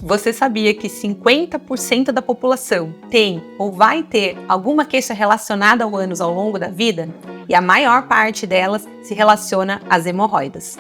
Você sabia que 50% da população tem ou vai ter alguma queixa relacionada ao ânus ao longo da vida? E a maior parte delas se relaciona às hemorroidas.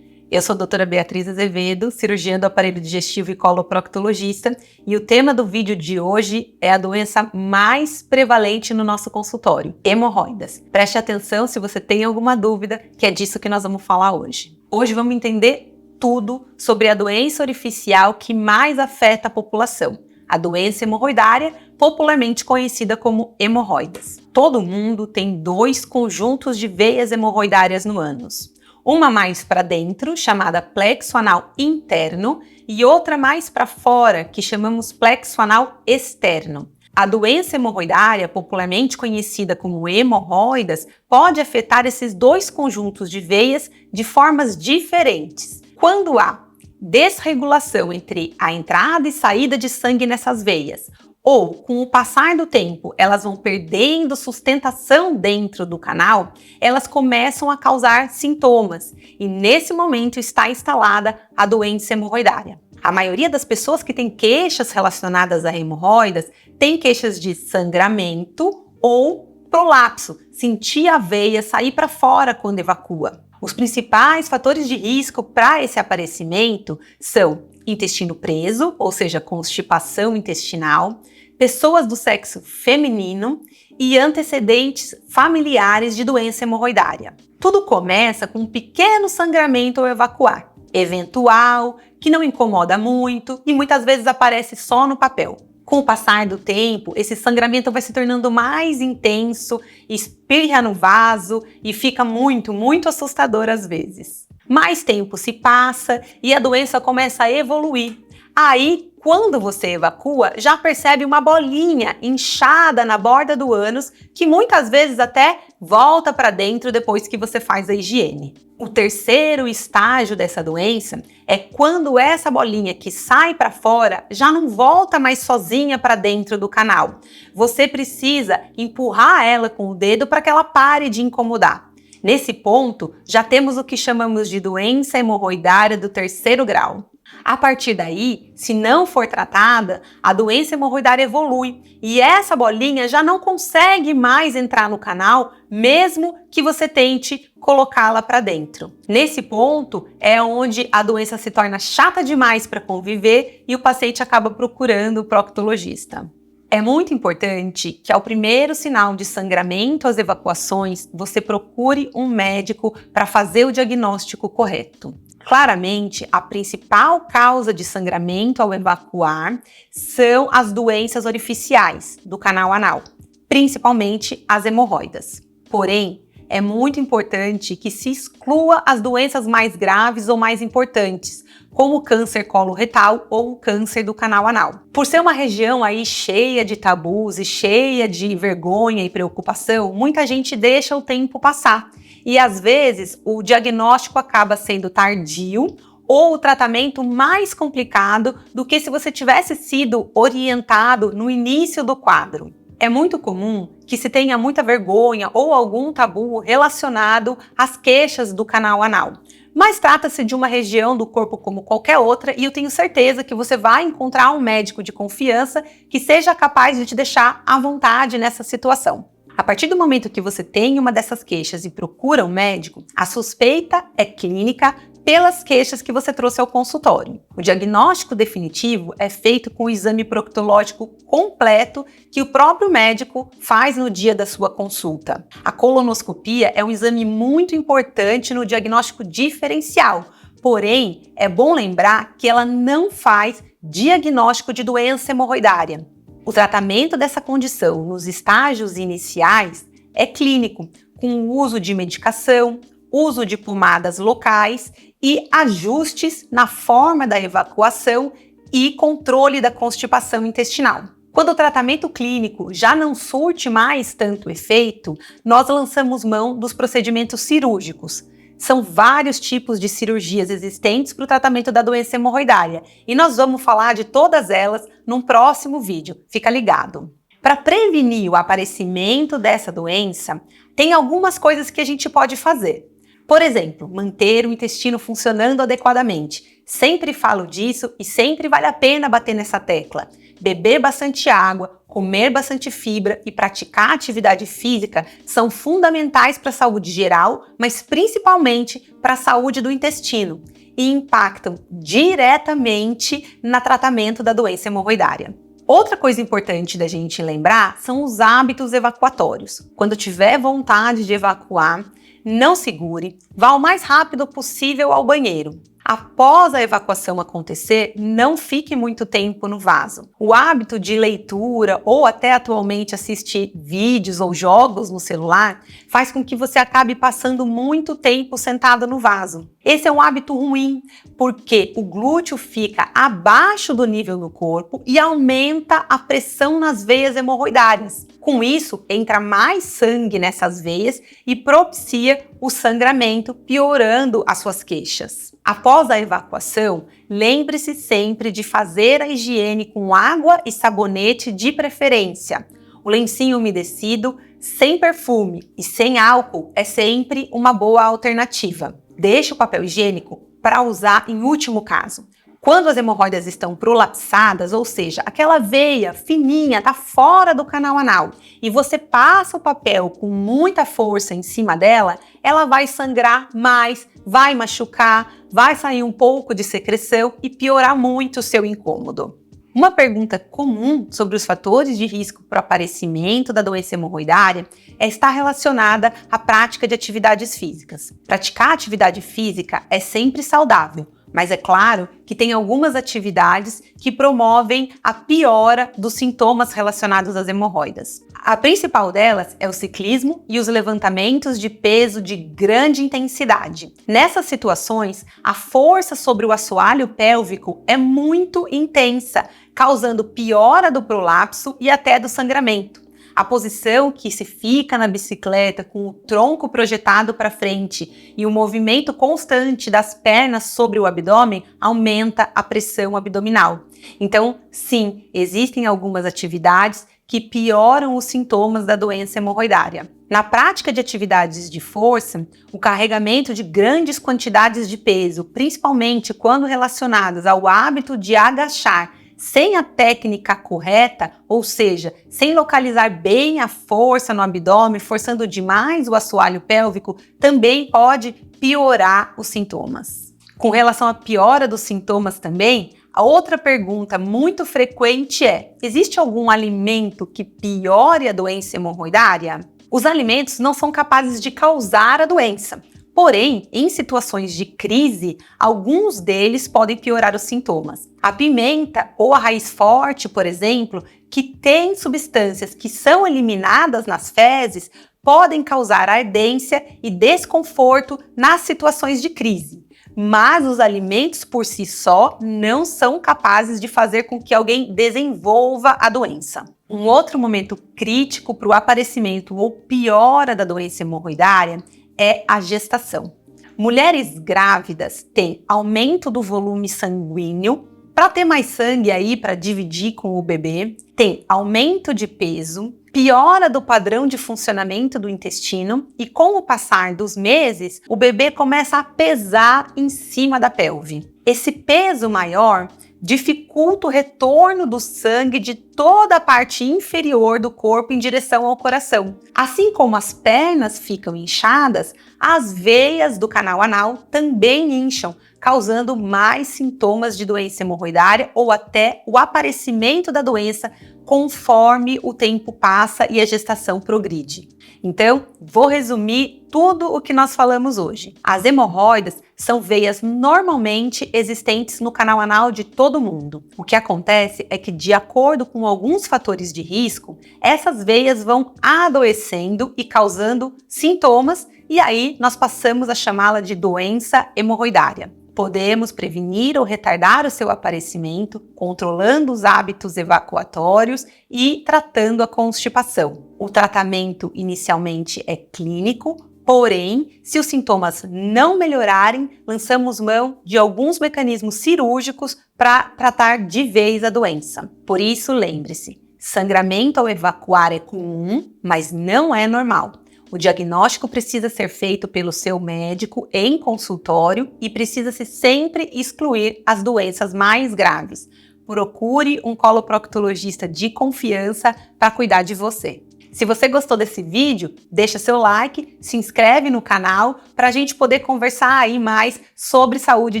Eu sou a doutora Beatriz Azevedo, cirurgiã do aparelho digestivo e coloproctologista, e o tema do vídeo de hoje é a doença mais prevalente no nosso consultório, hemorroidas. Preste atenção se você tem alguma dúvida, que é disso que nós vamos falar hoje. Hoje vamos entender tudo sobre a doença orificial que mais afeta a população, a doença hemorroidária, popularmente conhecida como hemorroidas. Todo mundo tem 2 conjuntos de veias hemorroidárias no ânus. Uma mais para dentro, chamada plexo anal interno, e outra mais para fora, que chamamos plexo anal externo. A doença hemorroidária, popularmente conhecida como hemorroidas, pode afetar esses 2 conjuntos de veias de formas diferentes. Quando há desregulação entre a entrada e saída de sangue nessas veias, ou com o passar do tempo elas vão perdendo sustentação dentro do canal, elas começam a causar sintomas e nesse momento está instalada a doença hemorroidária. A maioria das pessoas que tem queixas relacionadas a hemorroidas tem queixas de sangramento ou prolapso, sentir a veia sair para fora quando evacua. Os principais fatores de risco para esse aparecimento são intestino preso, ou seja, constipação intestinal, pessoas do sexo feminino e antecedentes familiares de doença hemorroidária. Tudo começa com um pequeno sangramento ao evacuar, eventual, que não incomoda muito e muitas vezes aparece só no papel. Com o passar do tempo, esse sangramento vai se tornando mais intenso, espirra no vaso e fica muito assustador às vezes. Mais tempo se passa e a doença começa a evoluir. Aí, quando você evacua, já percebe uma bolinha inchada na borda do ânus, que muitas vezes até volta para dentro depois que você faz a higiene. O terceiro estágio dessa doença é quando essa bolinha que sai para fora já não volta mais sozinha para dentro do canal. Você precisa empurrar ela com o dedo para que ela pare de incomodar. Nesse ponto, já temos o que chamamos de doença hemorroidária do 3º grau. A partir daí, se não for tratada, a doença hemorroidária evolui e essa bolinha já não consegue mais entrar no canal, mesmo que você tente colocá-la para dentro. Nesse ponto é onde a doença se torna chata demais para conviver e o paciente acaba procurando o proctologista. É muito importante que ao primeiro sinal de sangramento às evacuações, você procure um médico para fazer o diagnóstico correto. Claramente, a principal causa de sangramento ao evacuar são as doenças orificiais do canal anal, principalmente as hemorroidas. Porém, é muito importante que se exclua as doenças mais graves ou mais importantes, como o câncer coloretal ou o câncer do canal anal. Por ser uma região aí cheia de tabus e cheia de vergonha e preocupação, muita gente deixa o tempo passar. E às vezes o diagnóstico acaba sendo tardio ou o tratamento mais complicado do que se você tivesse sido orientado no início do quadro. É muito comum que se tenha muita vergonha ou algum tabu relacionado às queixas do canal anal. Mas trata-se de uma região do corpo como qualquer outra e eu tenho certeza que você vai encontrar um médico de confiança que seja capaz de te deixar à vontade nessa situação. A partir do momento que você tem uma dessas queixas e procura um médico, a suspeita é clínica pelas queixas que você trouxe ao consultório. O diagnóstico definitivo é feito com o exame proctológico completo que o próprio médico faz no dia da sua consulta. A colonoscopia é um exame muito importante no diagnóstico diferencial, porém, é bom lembrar que ela não faz diagnóstico de doença hemorroidária. O tratamento dessa condição nos estágios iniciais é clínico, com o uso de medicação, uso de pomadas locais e ajustes na forma da evacuação e controle da constipação intestinal. Quando o tratamento clínico já não surte mais tanto efeito, nós lançamos mão dos procedimentos cirúrgicos. São vários tipos de cirurgias existentes para o tratamento da doença hemorroidária e nós vamos falar de todas elas num próximo vídeo. Fica ligado! Para prevenir o aparecimento dessa doença, tem algumas coisas que a gente pode fazer. Por exemplo, manter o intestino funcionando adequadamente. Sempre falo disso e sempre vale a pena bater nessa tecla. Beber bastante água, comer bastante fibra e praticar atividade física são fundamentais para a saúde geral, mas principalmente para a saúde do intestino e impactam diretamente no tratamento da doença hemorroidária. Outra coisa importante da gente lembrar são os hábitos evacuatórios. Quando tiver vontade de evacuar, não segure, vá o mais rápido possível ao banheiro. Após a evacuação acontecer, não fique muito tempo no vaso. O hábito de leitura ou até atualmente assistir vídeos ou jogos no celular faz com que você acabe passando muito tempo sentado no vaso. Esse é um hábito ruim, porque o glúteo fica abaixo do nível no corpo e aumenta a pressão nas veias hemorroidárias. Com isso, entra mais sangue nessas veias e propicia o sangramento, piorando as suas queixas. Após a evacuação, lembre-se sempre de fazer a higiene com água e sabonete de preferência. O lencinho umedecido, sem perfume e sem álcool é sempre uma boa alternativa. Deixe o papel higiênico para usar em último caso. Quando as hemorroidas estão prolapsadas, ou seja, aquela veia fininha está fora do canal anal e você passa o papel com muita força em cima dela, ela vai sangrar mais, vai machucar, vai sair um pouco de secreção e piorar muito o seu incômodo. Uma pergunta comum sobre os fatores de risco para o aparecimento da doença hemorroidária está relacionada à prática de atividades físicas. Praticar atividade física é sempre saudável, mas é claro que tem algumas atividades que promovem a piora dos sintomas relacionados às hemorroidas. A principal delas é o ciclismo e os levantamentos de peso de grande intensidade. Nessas situações, a força sobre o assoalho pélvico é muito intensa, causando piora do prolapso e até do sangramento. A posição que se fica na bicicleta com o tronco projetado para frente e o movimento constante das pernas sobre o abdômen aumenta a pressão abdominal. Então, sim, existem algumas atividades que pioram os sintomas da doença hemorroidária. Na prática de atividades de força, o carregamento de grandes quantidades de peso, principalmente quando relacionadas ao hábito de agachar, sem a técnica correta, ou seja, sem localizar bem a força no abdômen, forçando demais o assoalho pélvico, também pode piorar os sintomas. Com relação à piora dos sintomas também, a outra pergunta muito frequente é: existe algum alimento que piore a doença hemorroidária? Os alimentos não são capazes de causar a doença. Porém, em situações de crise, alguns deles podem piorar os sintomas. A pimenta ou a raiz forte, por exemplo, que tem substâncias que são eliminadas nas fezes, podem causar ardência e desconforto nas situações de crise. Mas os alimentos por si só não são capazes de fazer com que alguém desenvolva a doença. Um outro momento crítico para o aparecimento ou piora da doença hemorroidária é a gestação. Mulheres grávidas têm aumento do volume sanguíneo para ter mais sangue aí para dividir com o bebê, tem aumento de peso, piora do padrão de funcionamento do intestino e com o passar dos meses, o bebê começa a pesar em cima da pelve. Esse peso maior dificulta o retorno do sangue de toda a parte inferior do corpo em direção ao coração. Assim como as pernas ficam inchadas, as veias do canal anal também incham, causando mais sintomas de doença hemorroidária ou até o aparecimento da doença conforme o tempo passa e a gestação progride. Então, vou resumir tudo o que nós falamos hoje. As hemorroidas são veias normalmente existentes no canal anal de todo mundo. O que acontece é que, de acordo com alguns fatores de risco, essas veias vão adoecendo e causando sintomas, e aí nós passamos a chamá-la de doença hemorroidária. Podemos prevenir ou retardar o seu aparecimento, controlando os hábitos evacuatórios e tratando a constipação. O tratamento inicialmente é clínico, porém, se os sintomas não melhorarem, lançamos mão de alguns mecanismos cirúrgicos para tratar de vez a doença. Por isso, lembre-se, Sangramento ao evacuar é comum, mas não é normal. O diagnóstico precisa ser feito pelo seu médico em consultório e precisa-se sempre excluir as doenças mais graves. Procure um coloproctologista de confiança para cuidar de você. Se você gostou desse vídeo, deixa seu like, se inscreve no canal para a gente poder conversar aí mais sobre saúde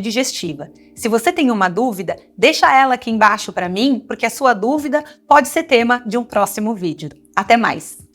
digestiva. Se você tem uma dúvida, deixa ela aqui embaixo para mim, porque a sua dúvida pode ser tema de um próximo vídeo. Até mais!